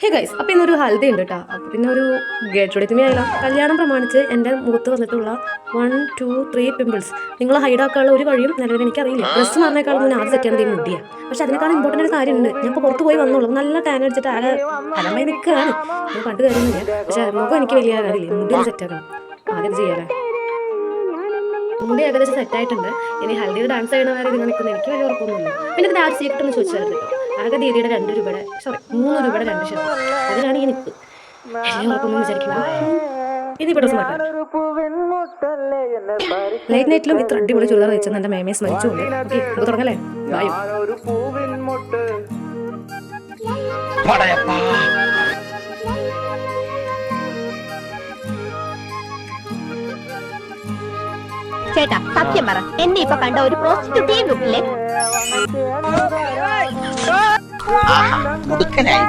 Hey guys, അപ്പോൾ ഇന്നൊരു ഹൽദി ഉണ്ട് കേട്ടോ. അപ്പോൾ പിന്നെ ഒരു ഗേറ്റ് വെഡിങ് ആയാലോ. കല്യാണം പ്രമാണിച്ച് എൻ്റെ മുഖത്ത് വന്നിട്ടുള്ള 1, 2, 3 പിമ്പിൾസ് നിങ്ങൾ ഹൈഡാക്കാനുള്ള ഒരു വഴിയും നിലവിൽ എനിക്കറിയില്ല. ഡ്രസ്സ് മാറിനേക്കാളും മുന്നേ ആദ്യം സെറ്റ് ചെയ്യണത് ഈ മുടിയാണ്. പക്ഷെ അതിനേക്കാൾ ഇമ്പോർട്ടൻ്റ് ഒരു കാര്യമുണ്ട്. ഞാൻ ഇപ്പോൾ പുറത്ത് പോയി വന്നോളൂ, നല്ല ടാൻ അടിച്ചിട്ട് ആകെ അലമായി നിൽക്കുകയാണ്. ഞാൻ പണ്ട് കാര്യമൊന്നുമില്ല, പക്ഷേ മുഖം എനിക്ക് വലിയ കാര്യമില്ല. മുടി ഒന്ന് സെറ്റ് ആക്കണം, ആദ്യം ചെയ്യാലേ. മുടി ഏകദേശം സെറ്റായിട്ടുണ്ട്. ഇനി ഹൽദിയിൽ ഡാൻസ് ചെയ്യണ വരെ ഇതിങ്ങനെ നിൽക്കുന്നത് എനിക്ക് വലിയ ഉറപ്പൊന്നുമില്ല. പിന്നെ ഇതിൻ്റെ ആഡ് സീക്രട്ട് ഒന്ന് ചോദിച്ചായിരുന്നു കേട്ടോ. ആകെ ദീദിയുടെ 2 രൂപയുടെ 3 രൂപയുടെ 2 ഷർട്ട്, അതിനാണ് ഈ നിൽപ്പ്. വലിയ ഉറപ്പൊന്നും വിചാരിക്കുന്നത്. ഇനി ഇവിടെ ഡ്രസ്സ് മാറ്റാം. ലൈറ്റ് നൈറ്റിലും ഇത്ര അടിപൊളി ചുരിദാർ വെച്ചെന്ന് എൻ്റെ മേമയെ സ്മരിച്ചുകൊണ്ട് നമുക്ക് തുടങ്ങല്ലേ. വായു ചേട്ടാ, സത്യം പറ, എന്നെ ഇപ്പൊ കണ്ട ഒരു പോസിറ്റീവ് ലുക്കില്ലേ? മുടുക്കനായി